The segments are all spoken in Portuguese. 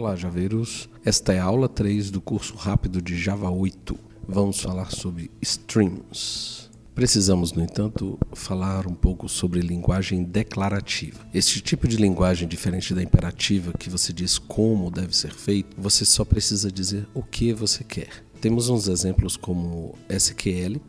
Olá, Javeiros. Esta é a aula 3 do curso rápido de Java 8. Vamos falar sobre streams. Precisamos, no entanto, falar um pouco sobre linguagem declarativa. Este tipo de linguagem, diferente da imperativa, que você diz como deve ser feito, você só precisa dizer o que você quer. Temos uns exemplos como SQL,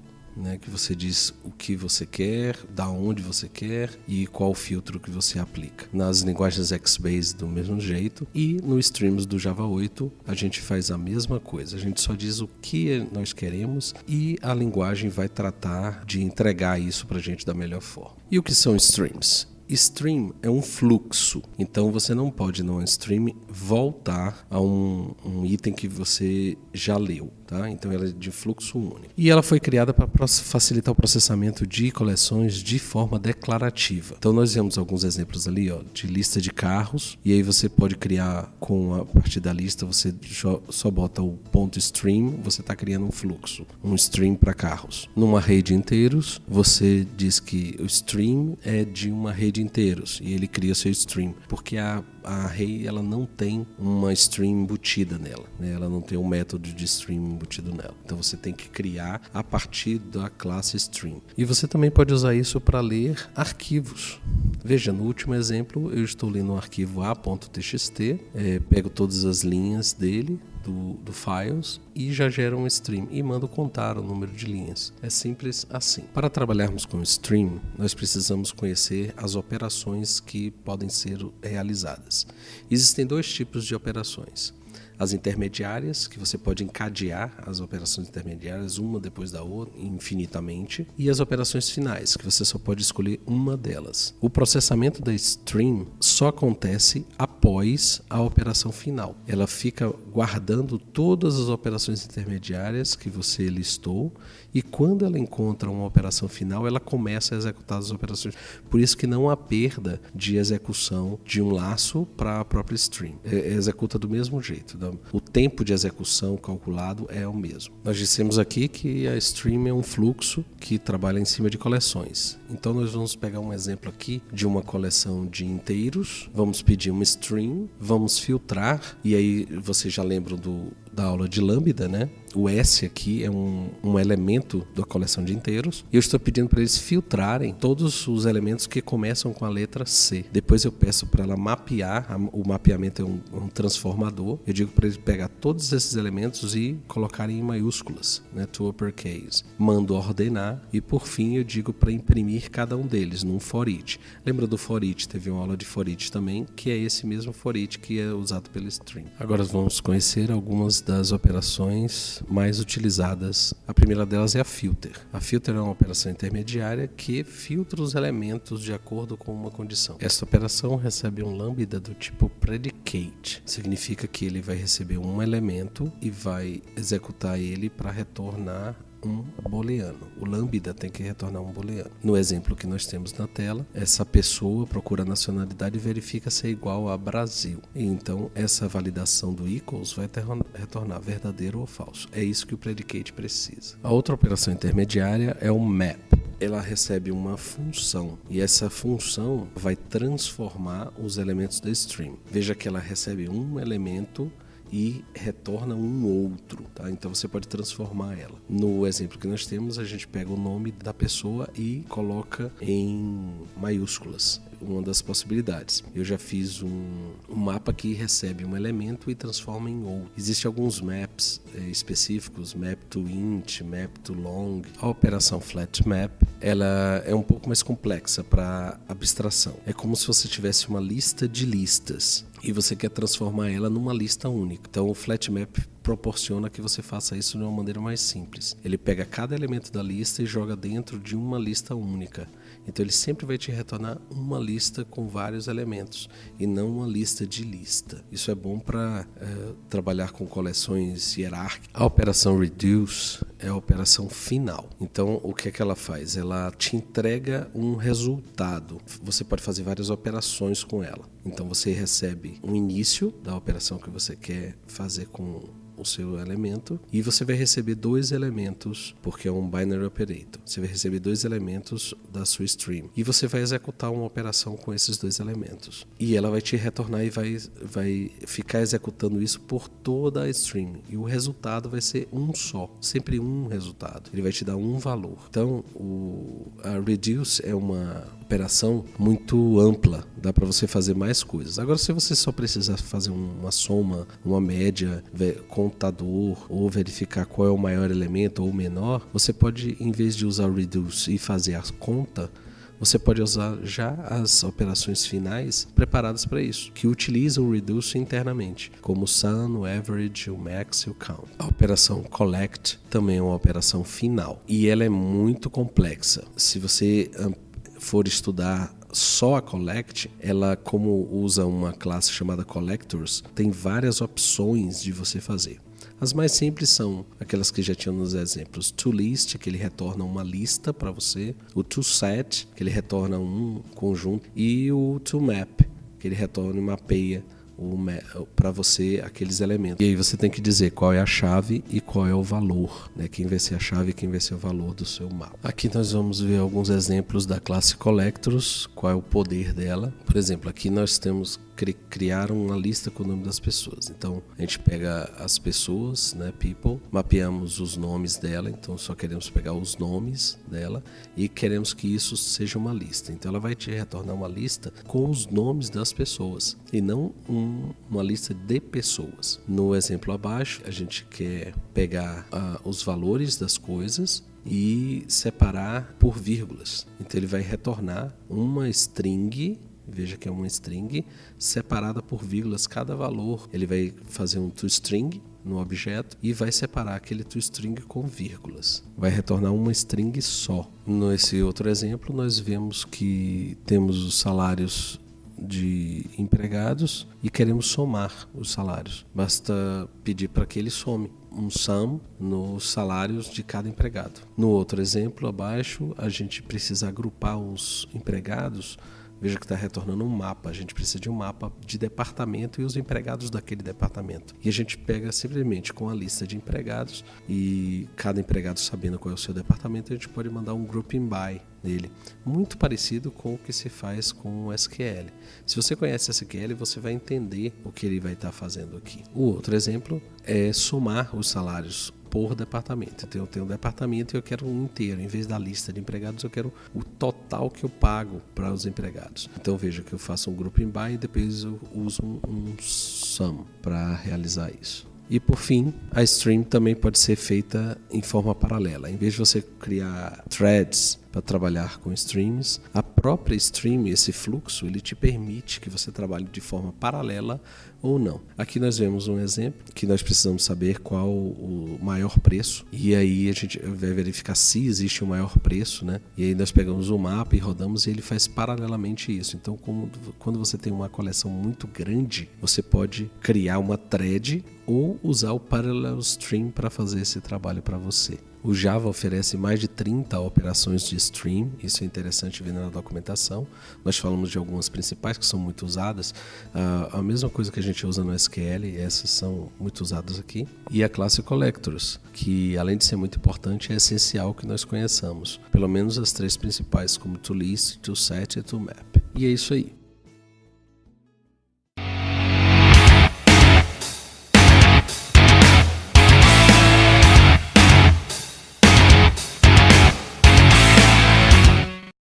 que você diz o que você quer, da onde você quer e qual filtro que você aplica. Nas linguagens Xbase do mesmo jeito, e no streams do Java 8 a gente faz a mesma coisa. A gente só diz o que nós queremos e a linguagem vai tratar de entregar isso para a gente da melhor forma. E o que são streams? Stream é um fluxo, então você não pode num stream voltar a um item que você já leu, tá? Então ela é de fluxo único. E ela foi criada para facilitar o processamento de coleções de forma declarativa. Então nós vemos alguns exemplos ali, de lista de carros, e aí você pode criar com a partir da lista, você só bota o ponto stream, você está criando um fluxo, um stream para carros. Numa rede de inteiros, você diz que o stream é de uma rede de inteiros e ele cria seu stream, porque a array ela não tem uma stream embutida nela, ela não tem um método de stream embutido nela, então você tem que criar a partir da classe stream. E você também pode usar isso para ler arquivos. Veja, no último exemplo eu estou lendo um arquivo a.txt, pego todas as linhas dele do files e já gera um stream e mando contar o número de linhas. É simples assim. Para trabalharmos com stream, nós precisamos conhecer as operações que podem ser realizadas. Existem dois tipos de operações. As intermediárias, que você pode encadear as operações intermediárias uma depois da outra infinitamente, e as operações finais, que você só pode escolher uma delas. O processamento da stream só acontece após a operação final. Ela fica guardando todas as operações intermediárias que você listou e quando ela encontra uma operação final, ela começa a executar as operações. Por isso que não há perda de execução de um laço para a própria stream. Executa do mesmo jeito. O tempo de execução calculado é o mesmo. Nós dissemos aqui que a stream é um fluxo que trabalha em cima de coleções. Então nós vamos pegar um exemplo aqui de uma coleção de inteiros, vamos pedir uma stream, vamos filtrar, e aí vocês já lembram da aula de lambda, O S aqui é um elemento da coleção de inteiros. E eu estou pedindo para eles filtrarem todos os elementos que começam com a letra C. Depois eu peço para ela mapear, o mapeamento é um transformador. Eu digo para eles pegar todos esses elementos e colocarem em maiúsculas, to uppercase. Mando ordenar e por fim eu digo para imprimir cada um deles num for each. Lembra do for each? Teve uma aula de for each também, que é esse mesmo for each que é usado pela stream. Agora vamos conhecer algumas das operações mais utilizadas. A primeira delas é a filter. A filter é uma operação intermediária que filtra os elementos de acordo com uma condição. Esta operação recebe um lambda do tipo predicate. Significa que ele vai receber um elemento e vai executar ele para retornar um booleano. O lambda tem que retornar um booleano. No exemplo que nós temos na tela, essa pessoa procura a nacionalidade e verifica se é igual a Brasil. E então essa validação do equals vai retornar verdadeiro ou falso. É isso que o predicate precisa. A outra operação intermediária é o map. Ela recebe uma função e essa função vai transformar os elementos da stream. Veja que ela recebe um elemento e retorna um outro, tá? Então você pode transformar ela. No exemplo que nós temos, a gente pega o nome da pessoa e coloca em maiúsculas, uma das possibilidades. Eu já fiz um mapa que recebe um elemento e transforma em outro. Existem alguns maps específicos, map to int, map to long. A operação flat map, ela é um pouco mais complexa para abstração. É como se você tivesse uma lista de listas e você quer transformar ela numa lista única. Então o flat map proporciona que você faça isso de uma maneira mais simples. Ele pega cada elemento da lista e joga dentro de uma lista única. Então ele sempre vai te retornar uma lista com vários elementos e não uma lista de lista. Isso é bom para trabalhar com coleções hierárquicas. A operação reduce é a operação final. Então o que é que ela faz? Ela te entrega um resultado. Você pode fazer várias operações com ela. Então você recebe um início da operação que você quer fazer com o seu elemento, e você vai receber 2 elementos, porque é um binary operator. Você vai receber 2 elementos da sua stream e você vai executar uma operação com esses 2 elementos. E ela vai te retornar e vai ficar executando isso por toda a stream. E o resultado vai ser um só, sempre um resultado. Ele vai te dar um valor. Então, a reduce é uma operação muito ampla, dá para você fazer mais coisas. Agora, se você só precisar fazer uma soma, uma média, contador, ou verificar qual é o maior elemento ou o menor, você pode, em vez de usar o reduce e fazer a conta, você pode usar já as operações finais preparadas para isso, que utilizam o reduce internamente, como o sum, o average, o max e o count. A operação collect também é uma operação final e ela é muito complexa. Se você for estudar só a collect, ela, como usa uma classe chamada collectors, tem várias opções de você fazer. As mais simples são aquelas que já tinham nos exemplos. ToList, que ele retorna uma lista para você. O ToSet, que ele retorna um conjunto. E o ToMap, que ele retorna e mapeia para você aqueles elementos. E aí você tem que dizer qual é a chave e qual é o valor, né? Quem vai ser a chave e quem vai ser o valor do seu mapa. Aqui nós vamos ver alguns exemplos da classe Collectors, qual é o poder dela. Por exemplo, aqui nós temos criar uma lista com o nome das pessoas. Então a gente pega as pessoas, né, people, mapeamos os nomes dela, então só queremos pegar os nomes dela e queremos que isso seja uma lista. Então ela vai te retornar uma lista com os nomes das pessoas e não uma lista de pessoas. No exemplo abaixo, a gente quer pegar os valores das coisas e separar por vírgulas. Então ele vai retornar uma string. Veja que é uma string separada por vírgulas cada valor. Ele vai fazer um toString no objeto e vai separar aquele toString com vírgulas. Vai retornar uma string só. Nesse outro exemplo, nós vemos que temos os salários de empregados e queremos somar os salários. Basta pedir para que ele some um sum nos salários de cada empregado. No outro exemplo abaixo, a gente precisa agrupar os empregados. Veja que está retornando um mapa. A gente precisa de um mapa de departamento e os empregados daquele departamento. E a gente pega simplesmente com a lista de empregados e cada empregado sabendo qual é o seu departamento, a gente pode mandar um grouping by nele. Muito parecido com o que se faz com o SQL. Se você conhece SQL, você vai entender o que ele vai estar fazendo aqui. O outro exemplo é somar os salários por departamento. Então eu tenho um departamento e eu quero um inteiro. Em vez da lista de empregados, eu quero o total que eu pago para os empregados. Então veja que eu faço um grouping by e depois eu uso um sum para realizar isso. E por fim, a stream também pode ser feita em forma paralela. Em vez de você criar threads para trabalhar com streams, a própria stream, esse fluxo, ele te permite que você trabalhe de forma paralela ou não. Aqui nós vemos um exemplo que nós precisamos saber qual o maior preço e aí a gente vai verificar se existe um maior preço, né? E aí nós pegamos o mapa e rodamos e ele faz paralelamente isso. Então, quando você tem uma coleção muito grande, você pode criar uma thread ou usar o Parallel Stream para fazer esse trabalho para você. O Java oferece mais de 30 operações de stream, isso é interessante ver na documentação. Nós falamos de algumas principais que são muito usadas. A mesma coisa que a gente usa no SQL, essas são muito usadas aqui. E a classe Collectors, que além de ser muito importante, é essencial que nós conheçamos. Pelo menos as 3 principais, como ToList, ToSet e ToMap. E é isso aí.